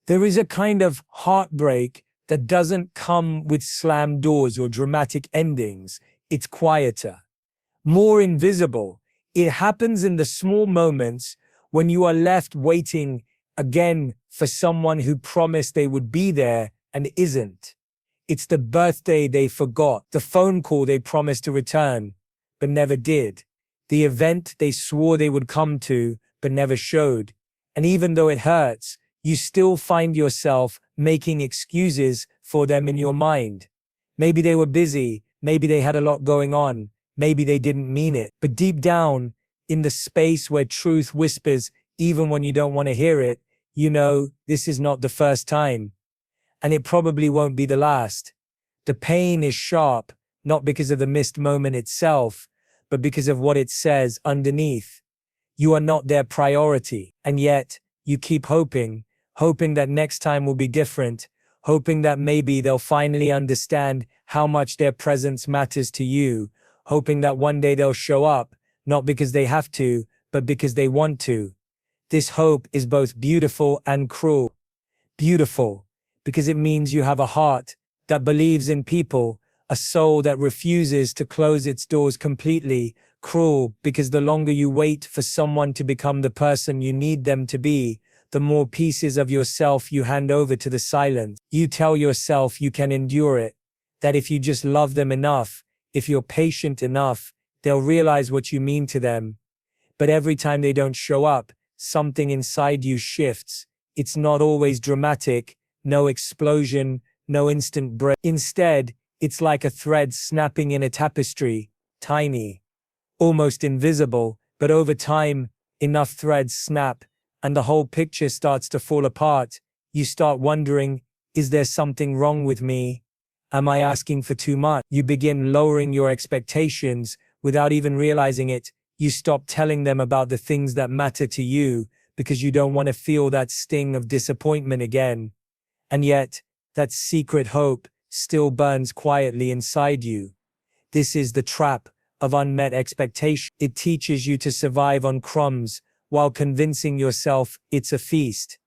There is a kind of heartbreak that doesn't come with slammed doors or dramatic endings. It's quieter, more invisible. It happens in the small moments when you are left waiting again for someone who promised they would be there and isn't. It's the birthday they forgot, the phone call they promised to return, but never did, the event they swore they would come to, but never showed. And even though it hurts, you still find yourself making excuses for them in your mind. Maybe they were busy, maybe they had a lot going on, maybe they didn't mean it. But deep down, in the space where truth whispers, even when you don't want to hear it, you know this is not the first time. And it probably won't be the last. The pain is sharp, not because of the missed moment itself, but because of what it says underneath. You are not their priority, and yet you keep hoping that next time will be different, hoping that maybe they'll finally understand how much their presence matters to you, hoping that one day they'll show up, not because they have to, but because they want to. This hope is both beautiful and cruel. Beautiful, because it means you have a heart that believes in people, a soul that refuses to close its doors completely. Cruel, because the longer you wait for someone to become the person you need them to be, the more pieces of yourself you hand over to the silence. You tell yourself you can endure it, that if you just love them enough, if you're patient enough, they'll realize what you mean to them. But every time they don't show up, something inside you shifts. It's not always dramatic, no explosion, no instant break. Instead, it's like a thread snapping in a tapestry, tiny, almost invisible, but over time, enough threads snap, and the whole picture starts to fall apart. You start wondering, is there something wrong with me? Am I asking for too much? You begin lowering your expectations without even realizing it. You stop telling them about the things that matter to you because you don't want to feel that sting of disappointment again. And yet, that secret hope still burns quietly inside you. This is the trap of unmet expectation. It teaches you to survive on crumbs while convincing yourself it's a feast.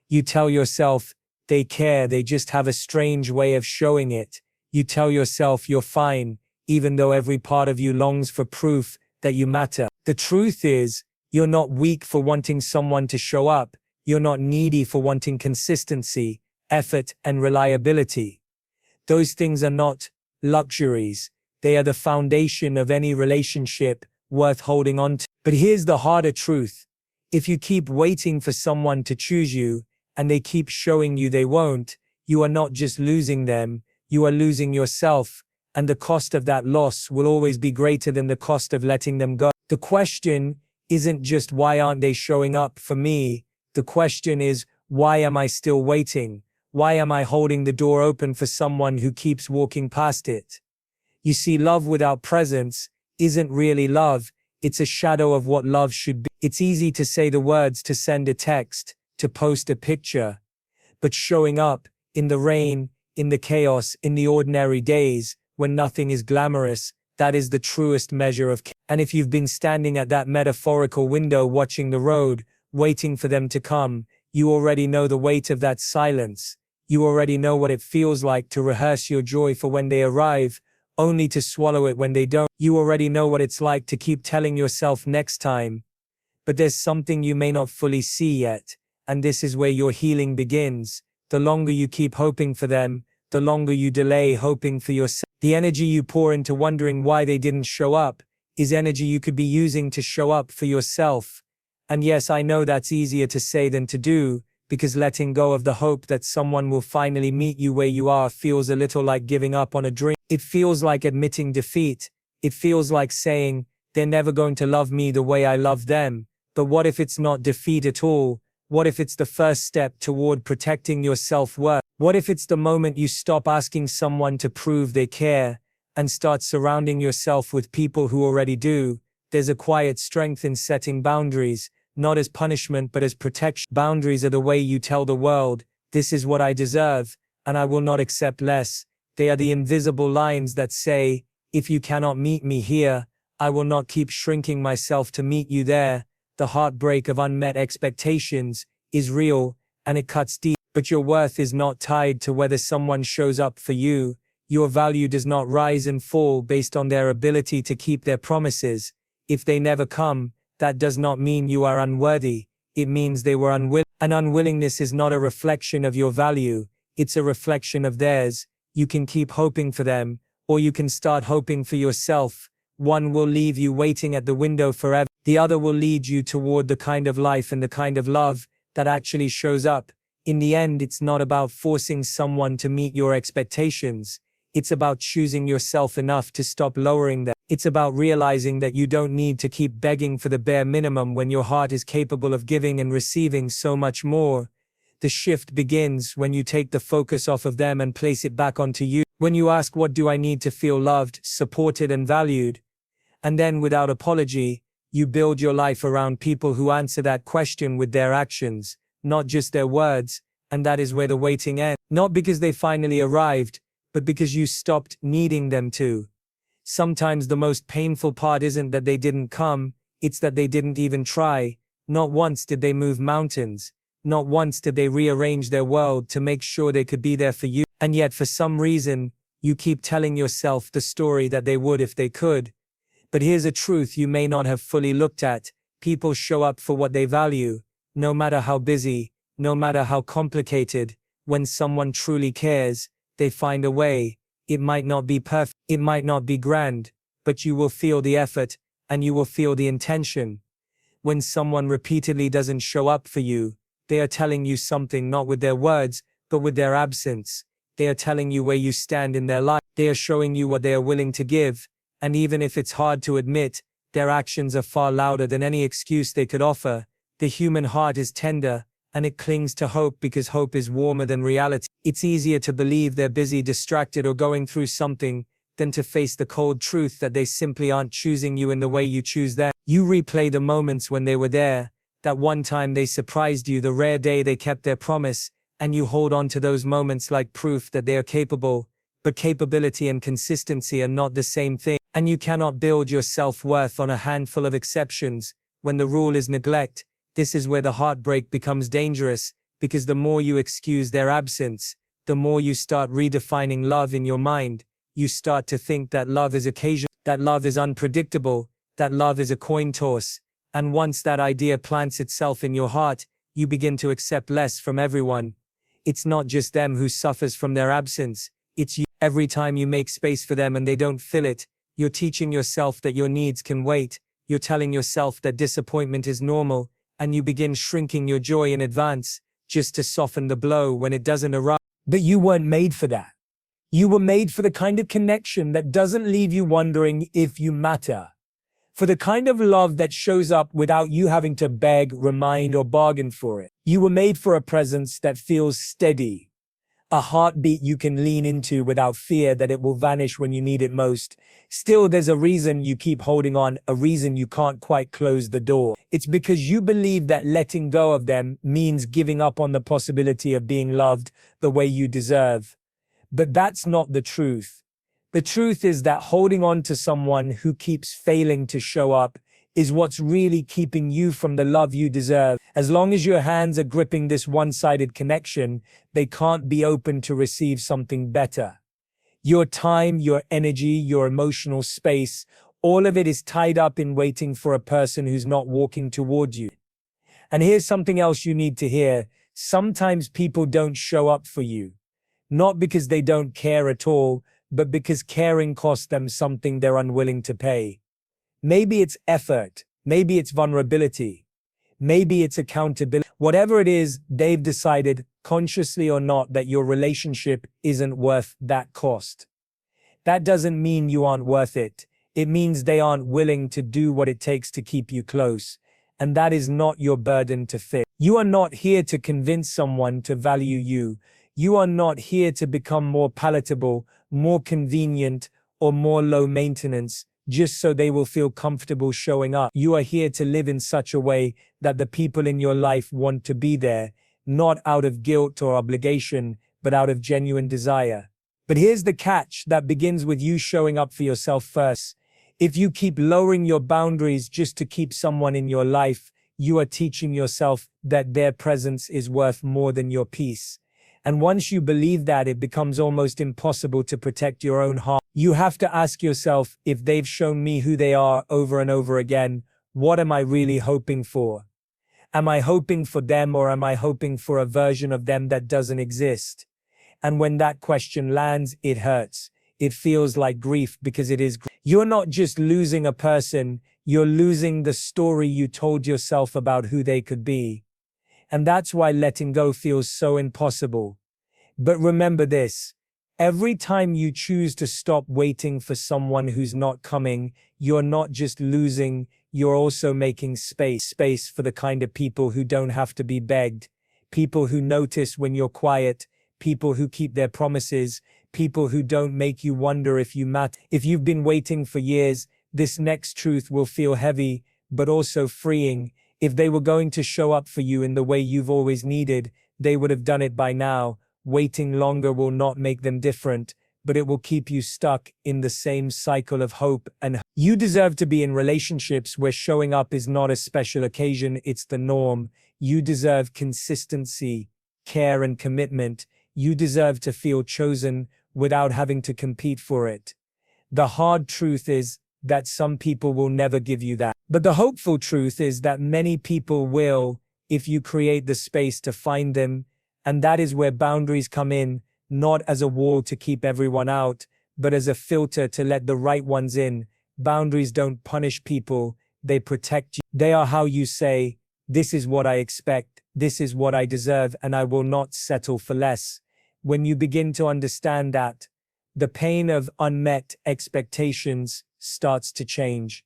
You tell yourself they care, they just have a strange way of showing it. You tell yourself you're fine, even though every part of you longs for proof that you matter. The truth is, you're not weak for wanting someone to show up. You're not needy for wanting consistency, effort, and reliability. Those things are not luxuries. They are the foundation of any relationship worth holding on to. But here's the harder truth. If you keep waiting for someone to choose you, and they keep showing you they won't, you are not just losing them, you are losing yourself, and the cost of that loss will always be greater than the cost of letting them go. The question isn't just why aren't they showing up for me? The question is, why am I still waiting? Why am I holding the door open for someone who keeps walking past it? You see, love without presence isn't really love. It's a shadow of what love should be. It's easy to say the words, to send a text, to post a picture. But showing up, in the rain, in the chaos, in the ordinary days, when nothing is glamorous, that is the truest measure of care. And if you've been standing at that metaphorical window watching the road, waiting for them to come, you already know the weight of that silence. You already know what it feels like to rehearse your joy for when they arrive, only to swallow it when they don't. You already know what it's like to keep telling yourself next time. But there's something you may not fully see yet, and this is where your healing begins. The longer you keep hoping for them, the longer you delay hoping for yourself. The energy you pour into wondering why they didn't show up is energy you could be using to show up for yourself. And yes, I know that's easier to say than to do, because letting go of the hope that someone will finally meet you where you are feels a little like giving up on a dream. It feels like admitting defeat. It feels like saying, they're never going to love me the way I love them. But what if it's not defeat at all? What if it's the first step toward protecting your self-worth? What if it's the moment you stop asking someone to prove they care and start surrounding yourself with people who already do? There's a quiet strength in setting boundaries, not as punishment but as protection. Boundaries are the way you tell the world, this is what I deserve, and I will not accept less. They are the invisible lines that say, if you cannot meet me here, I will not keep shrinking myself to meet you there. The heartbreak of unmet expectations is real, and it cuts deep. But your worth is not tied to whether someone shows up for you. Your value does not rise and fall based on their ability to keep their promises. If they never come, that does not mean you are unworthy. It means they were unwilling. An unwillingness is not a reflection of your value, it's a reflection of theirs. You can keep hoping for them, or you can start hoping for yourself. One will leave you waiting at the window forever. The other will lead you toward the kind of life and the kind of love that actually shows up. In the end, it's not about forcing someone to meet your expectations. It's about choosing yourself enough to stop lowering them. It's about realizing that you don't need to keep begging for the bare minimum when your heart is capable of giving and receiving so much more. The shift begins when you take the focus off of them and place it back onto you. When you ask, what do I need to feel loved, supported, and valued? And then, without apology, you build your life around people who answer that question with their actions, not just their words, and that is where the waiting ends. Not because they finally arrived, but because you stopped needing them to. Sometimes the most painful part isn't that they didn't come, it's that they didn't even try. Not once did they move mountains. Not once did they rearrange their world to make sure they could be there for you. And yet, for some reason, you keep telling yourself the story that they would if they could. But here's a truth you may not have fully looked at. People show up for what they value, no matter how busy, no matter how complicated. When someone truly cares, they find a way. It might not be perfect, it might not be grand, but you will feel the effort, and you will feel the intention. When someone repeatedly doesn't show up for you, they are telling you something not with their words, but with their absence. They are telling you where you stand in their life. They are showing you what they are willing to give. And even if it's hard to admit, their actions are far louder than any excuse they could offer. The human heart is tender, and it clings to hope because hope is warmer than reality. It's easier to believe they're busy, distracted, or going through something than to face the cold truth that they simply aren't choosing you in the way you choose them. You replay the moments when they were there, that one time they surprised you, the rare day they kept their promise, and you hold on to those moments like proof that they are capable. But capability and consistency are not the same thing, and you cannot build your self-worth on a handful of exceptions. When the rule is neglect, this is where the heartbreak becomes dangerous, because the more you excuse their absence, the more you start redefining love in your mind. You start to think that love is occasional, that love is unpredictable, that love is a coin toss. And once that idea plants itself in your heart, you begin to accept less from everyone. It's not just them who suffers from their absence, it's you. Every time you make space for them and they don't fill it, you're teaching yourself that your needs can wait. You're telling yourself that disappointment is normal, and you begin shrinking your joy in advance, just to soften the blow when it doesn't arrive. But you weren't made for that. You were made for the kind of connection that doesn't leave you wondering if you matter. For the kind of love that shows up without you having to beg, remind, or bargain for it. You were made for a presence that feels steady. A heartbeat you can lean into without fear that it will vanish when you need it most. Still, there's a reason you keep holding on, a reason you can't quite close the door. It's because you believe that letting go of them means giving up on the possibility of being loved the way you deserve. But that's not the truth. The truth is that holding on to someone who keeps failing to show up is what's really keeping you from the love you deserve. As long as your hands are gripping this one-sided connection, they can't be open to receive something better. Your time, your energy, your emotional space, all of it is tied up in waiting for a person who's not walking toward you. And here's something else you need to hear. Sometimes people don't show up for you, not because they don't care at all, but because caring costs them something they're unwilling to pay. Maybe it's effort, maybe it's vulnerability, maybe it's accountability. Whatever it is, they've decided, consciously or not, that your relationship isn't worth that cost. That doesn't mean you aren't worth it. It means they aren't willing to do what it takes to keep you close. And that is not your burden to fit. You are not here to convince someone to value you. You are not here to become more palatable, more convenient, or more low maintenance, just so they will feel comfortable showing up. You are here to live in such a way that the people in your life want to be there, not out of guilt or obligation, but out of genuine desire. But here's the catch that begins with you showing up for yourself first. If you keep lowering your boundaries just to keep someone in your life, you are teaching yourself that their presence is worth more than your peace. And once you believe that, it becomes almost impossible to protect your own heart. You have to ask yourself, if they've shown me who they are over and over again, what am I really hoping for? Am I hoping for them, or am I hoping for a version of them that doesn't exist? And when that question lands, it hurts. It feels like grief, because it is. You're not just losing a person, you're losing the story you told yourself about who they could be. And that's why letting go feels so impossible. But remember this: every time you choose to stop waiting for someone who's not coming, you're not just losing, you're also making space for the kind of people who don't have to be begged, people who notice when you're quiet, people who keep their promises, people who don't make you wonder if you matter. If you've been waiting for years, this next truth will feel heavy, but also freeing. If they were going to show up for you in the way you've always needed, they would have done it by now. Waiting longer will not make them different, but it will keep you stuck in the same cycle of hope and you deserve to be in relationships where showing up is not a special occasion, it's the norm. You deserve consistency, care, and commitment. You deserve to feel chosen without having to compete for it. The hard truth is that some people will never give you that. But the hopeful truth is that many people will, if you create the space to find them. And that is where boundaries come in, not as a wall to keep everyone out, but as a filter to let the right ones in. Boundaries don't punish people, they protect you. They are how you say, this is what I expect, this is what I deserve, and I will not settle for less. When you begin to understand that, the pain of unmet expectations starts to change.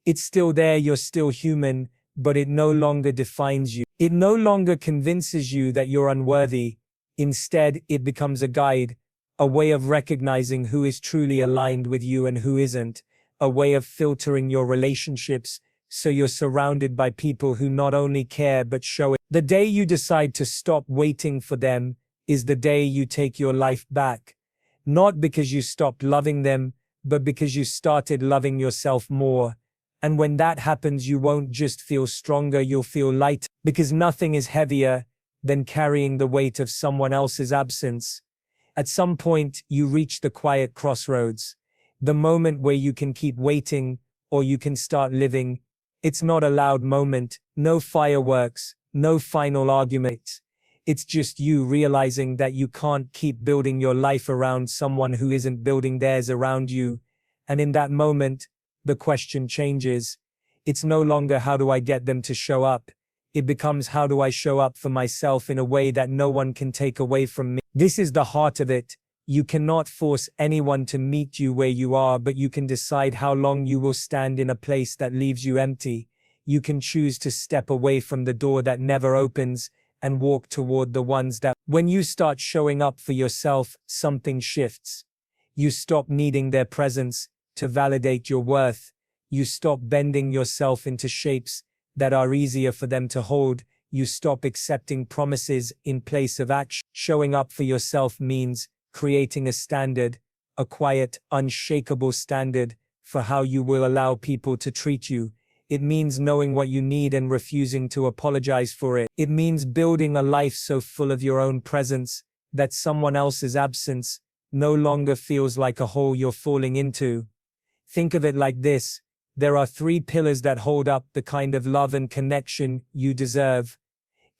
It's still there, you're still human, but it no longer defines you. It no longer convinces you that you're unworthy. Instead, it becomes a guide, a way of recognizing who is truly aligned with you and who isn't, a way of filtering your relationships so you're surrounded by people who not only care but show it. The day you decide to stop waiting for them is the day you take your life back. Not because you stopped loving them, but because you started loving yourself more. And when that happens, you won't just feel stronger, you'll feel lighter, because nothing is heavier than carrying the weight of someone else's absence. At some point, you reach the quiet crossroads, the moment where you can keep waiting or you can start living. It's not a loud moment, no fireworks, no final arguments. It's just you realizing that you can't keep building your life around someone who isn't building theirs around you. And in that moment, the question changes. It's no longer how do I get them to show up? It becomes how do I show up for myself in a way that no one can take away from me? This is the heart of it. You cannot force anyone to meet you where you are, but you can decide how long you will stand in a place that leaves you empty. You can choose to step away from the door that never opens and walk toward the ones that. When you start showing up for yourself, something shifts. You stop needing their presence to validate your worth. You stop bending yourself into shapes that are easier for them to hold. You stop accepting promises in place of action. Showing up for yourself means creating a standard, a quiet, unshakable standard for how you will allow people to treat you. It means knowing what you need and refusing to apologize for it. It means building a life so full of your own presence that someone else's absence no longer feels like a hole you're falling into. Think of it like this. There are 3 pillars that hold up the kind of love and connection you deserve: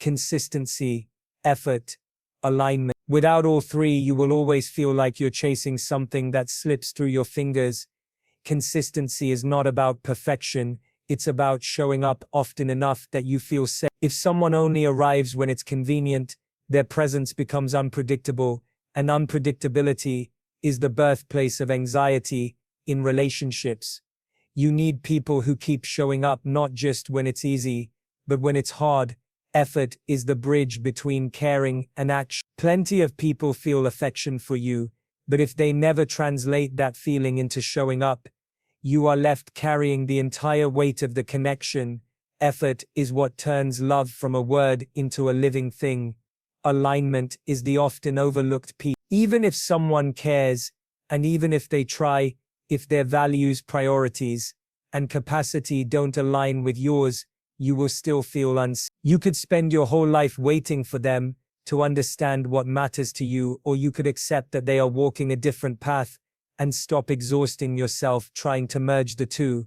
consistency, effort, alignment. Without all 3, you will always feel like you're chasing something that slips through your fingers. Consistency is not about perfection. It's about showing up often enough that you feel safe. If someone only arrives when it's convenient, their presence becomes unpredictable, and unpredictability is the birthplace of anxiety in relationships. You need people who keep showing up not just when it's easy, but when it's hard. Effort is the bridge between caring and action. Plenty of people feel affection for you, but if they never translate that feeling into showing up, you are left carrying the entire weight of the connection. Effort is what turns love from a word into a living thing. Alignment is the often overlooked piece. Even if someone cares, and even if they try, if their values, priorities, and capacity don't align with yours, you will still feel unsafe. You could spend your whole life waiting for them to understand what matters to you, or you could accept that they are walking a different path and stop exhausting yourself trying to merge the two.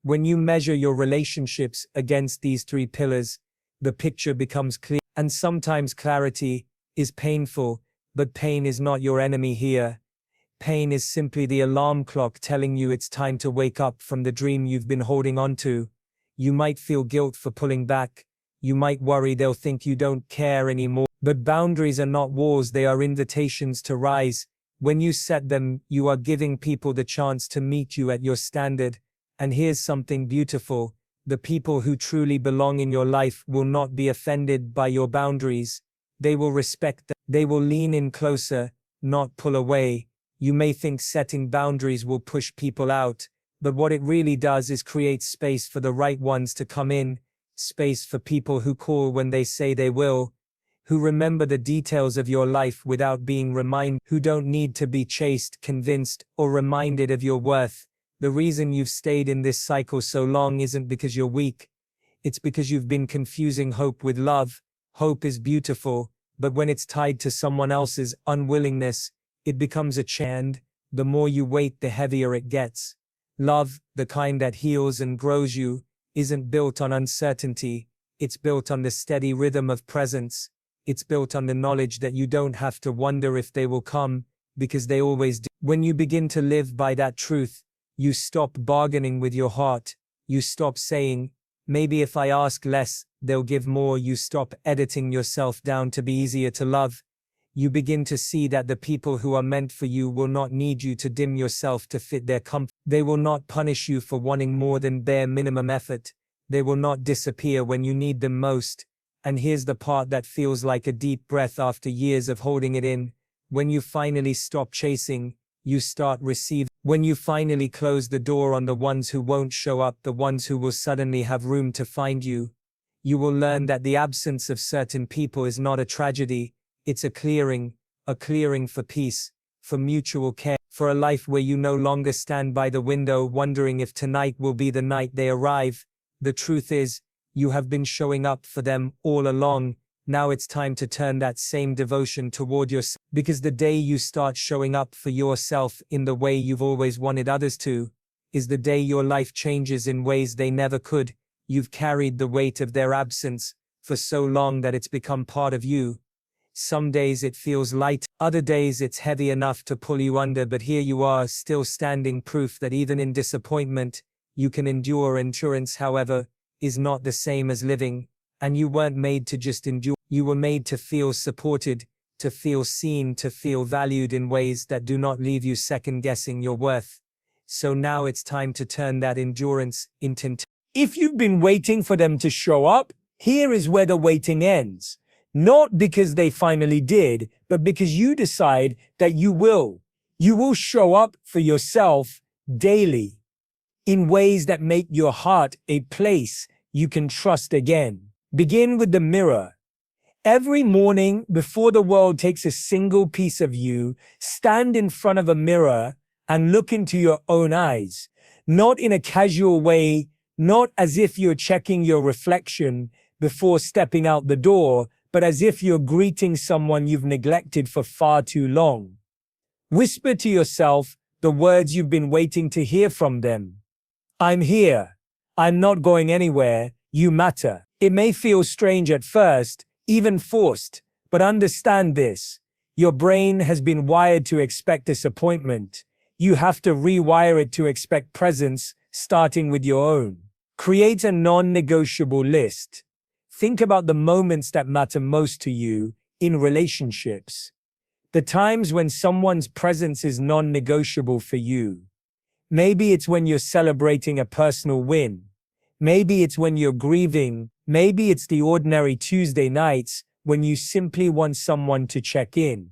When you measure your relationships against these three pillars, the picture becomes clear. And sometimes clarity is painful, but pain is not your enemy here. Pain is simply the alarm clock telling you it's time to wake up from the dream you've been holding on to. You might feel guilt for pulling back. You might worry they'll think you don't care anymore. But boundaries are not walls, they are invitations to rise. When you set them, you are giving people the chance to meet you at your standard. And here's something beautiful. The people who truly belong in your life will not be offended by your boundaries. They will respect them. They will lean in closer, not pull away. You may think setting boundaries will push people out, but what it really does is create space for the right ones to come in, space for people who call when they say they will, who remember the details of your life without being reminded, who don't need to be chased, convinced, or reminded of your worth. The reason you've stayed in this cycle so long isn't because you're weak. It's because you've been confusing hope with love. Hope is beautiful, but when it's tied to someone else's unwillingness, it becomes a chand. The more you wait, the heavier it gets. Love, the kind that heals and grows you, isn't built on uncertainty. It's built on the steady rhythm of presence. It's built on the knowledge that you don't have to wonder if they will come, because they always do. When you begin to live by that truth, you stop bargaining with your heart. You stop saying, maybe if I ask less, they'll give more. You stop editing yourself down to be easier to love. You begin to see that the people who are meant for you will not need you to dim yourself to fit their comfort. They will not punish you for wanting more than bare minimum effort. They will not disappear when you need them most. And here's the part that feels like a deep breath after years of holding it in. When you finally stop chasing, you start receiving. When you finally close the door on the ones who won't show up, the ones who will suddenly have room to find you, you will learn that the absence of certain people is not a tragedy. It's a clearing for peace, for mutual care, for a life where you no longer stand by the window wondering if tonight will be the night they arrive. The truth is, you have been showing up for them all along. Now it's time to turn that same devotion toward yourself, because the day you start showing up for yourself in the way you've always wanted others to, is the day your life changes in ways they never could. You've carried the weight of their absence for so long that it's become part of you. Some days it feels light, other days it's heavy enough to pull you under, but here you are, still standing, proof that even in disappointment, you can endure. Endurance, however, is not the same as living, and you weren't made to just endure. You were made to feel supported, to feel seen, to feel valued in ways that do not leave you second-guessing your worth. So now it's time to turn that endurance into... If you've been waiting for them to show up, here is where the waiting ends. Not because they finally did, but because you decide that you will. You will show up for yourself daily in ways that make your heart a place you can trust again. Begin with the mirror. Every morning, before the world takes a single piece of you, stand in front of a mirror and look into your own eyes. Not in a casual way, not as if you're checking your reflection before stepping out the door, but as if you're greeting someone you've neglected for far too long. Whisper to yourself the words you've been waiting to hear from them. I'm here. I'm not going anywhere. You matter. It may feel strange at first, even forced, but understand this. Your brain has been wired to expect disappointment. You have to rewire it to expect presence, starting with your own. Create a non-negotiable list. Think about the moments that matter most to you in relationships. The times when someone's presence is non-negotiable for you. Maybe it's when you're celebrating a personal win. Maybe it's when you're grieving. Maybe it's the ordinary Tuesday nights when you simply want someone to check in.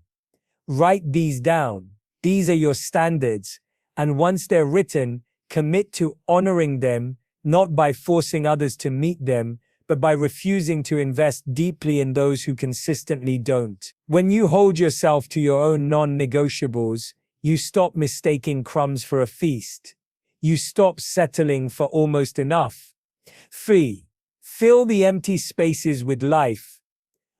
Write these down. These are your standards. And once they're written, commit to honoring them, not by forcing others to meet them, but by refusing to invest deeply in those who consistently don't. When you hold yourself to your own non-negotiables, you stop mistaking crumbs for a feast. You stop settling for almost enough. 3. Fill the empty spaces with life.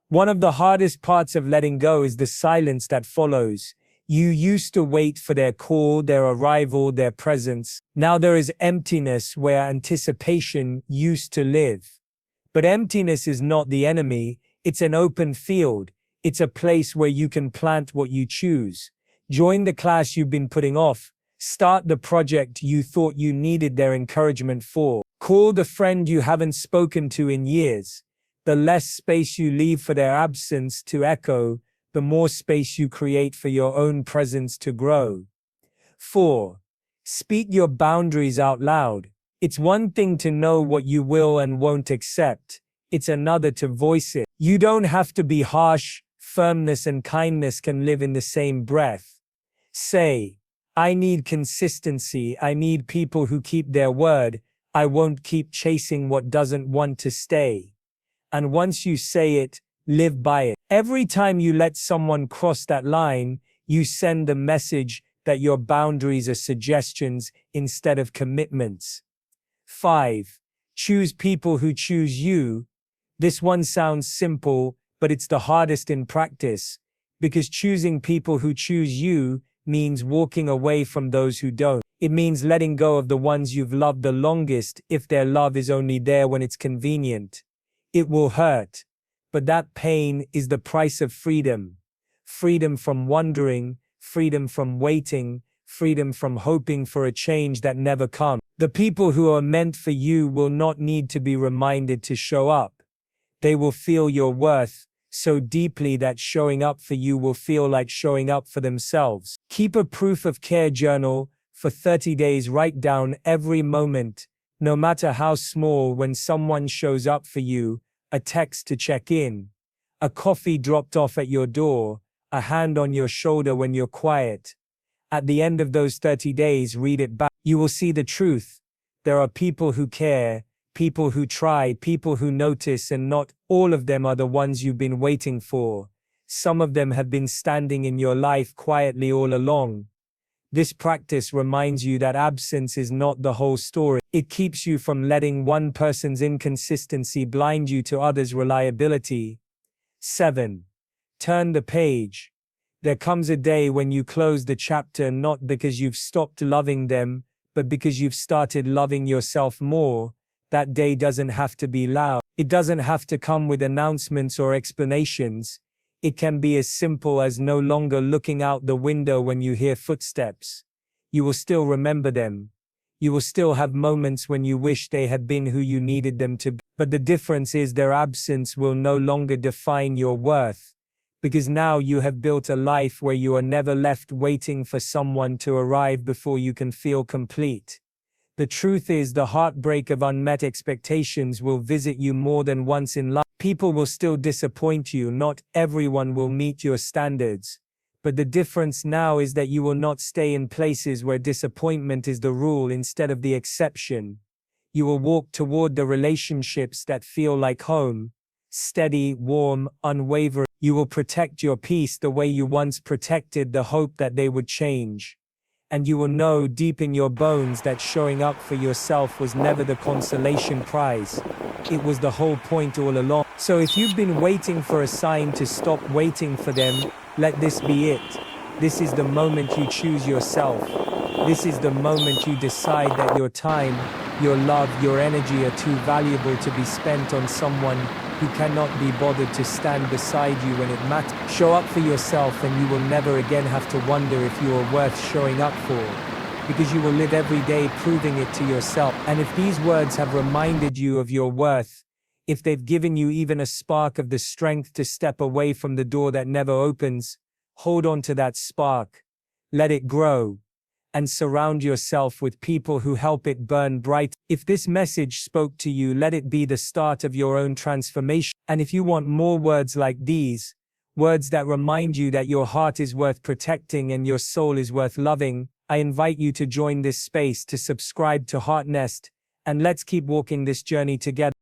One of the hardest parts of letting go is the silence that follows. You used to wait for their call, their arrival, their presence. Now there is emptiness where anticipation used to live. But emptiness is not the enemy, it's an open field. It's a place where you can plant what you choose. Join the class you've been putting off. Start the project you thought you needed their encouragement for. Call the friend you haven't spoken to in years. The less space you leave for their absence to echo, the more space you create for your own presence to grow. 4. Speak your boundaries out loud. It's one thing to know what you will and won't accept. It's another to voice it. You don't have to be harsh. Firmness and kindness can live in the same breath. Say, I need consistency. I need people who keep their word. I won't keep chasing what doesn't want to stay. And once you say it, live by it. Every time you let someone cross that line, you send the message that your boundaries are suggestions instead of commitments. 5. Choose people who choose you. This one sounds simple, but it's the hardest in practice, because choosing people who choose you means walking away from those who don't. It means letting go of the ones you've loved the longest if their love is only there when it's convenient. It will hurt, but that pain is the price of freedom. Freedom from wondering, freedom from waiting, freedom from hoping for a change that never comes. The people who are meant for you will not need to be reminded to show up. They will feel your worth so deeply that showing up for you will feel like showing up for themselves. Keep a proof of care journal. For 30 days, write down every moment, no matter how small, when someone shows up for you. A text to check in, a coffee dropped off at your door, a hand on your shoulder when you're quiet. At the end of those 30 days, read it back. You will see the truth. There are people who care, people who try, people who notice, and not all of them are the ones you've been waiting for. Some of them have been standing in your life quietly all along. This practice reminds you that absence is not the whole story. It keeps you from letting one person's inconsistency blind you to others' reliability. 7. Turn the page. There comes a day when you close the chapter, not because you've stopped loving them, but because you've started loving yourself more. That day doesn't have to be loud. It doesn't have to come with announcements or explanations. It can be as simple as no longer looking out the window when you hear footsteps. You will still remember them. You will still have moments when you wish they had been who you needed them to be. But the difference is their absence will no longer define your worth, because now you have built a life where you are never left waiting for someone to arrive before you can feel complete. The truth is, the heartbreak of unmet expectations will visit you more than once in life. People will still disappoint you. Not everyone will meet your standards. But the difference now is that you will not stay in places where disappointment is the rule instead of the exception. You will walk toward the relationships that feel like home. Steady, warm, unwavering. You will protect your peace the way you once protected the hope that they would change. And you will know deep in your bones that showing up for yourself was never the consolation prize. It was the whole point all along. So if you've been waiting for a sign to stop waiting for them, let this be it. This is the moment you choose yourself. This is the moment you decide that your time, your love, your energy are too valuable to be spent on someone who cannot be bothered to stand beside you when it matters. Show up for yourself, and you will never again have to wonder if you are worth showing up for, because you will live every day proving it to yourself. And if these words have reminded you of your worth, if they've given you even a spark of the strength to step away from the door that never opens, hold on to that spark, let it grow, and surround yourself with people who help it burn bright. If this message spoke to you, let it be the start of your own transformation. And if you want more words like these, words that remind you that your heart is worth protecting and your soul is worth loving, I invite you to join this space, to subscribe to Heart Nest, and let's keep walking this journey together.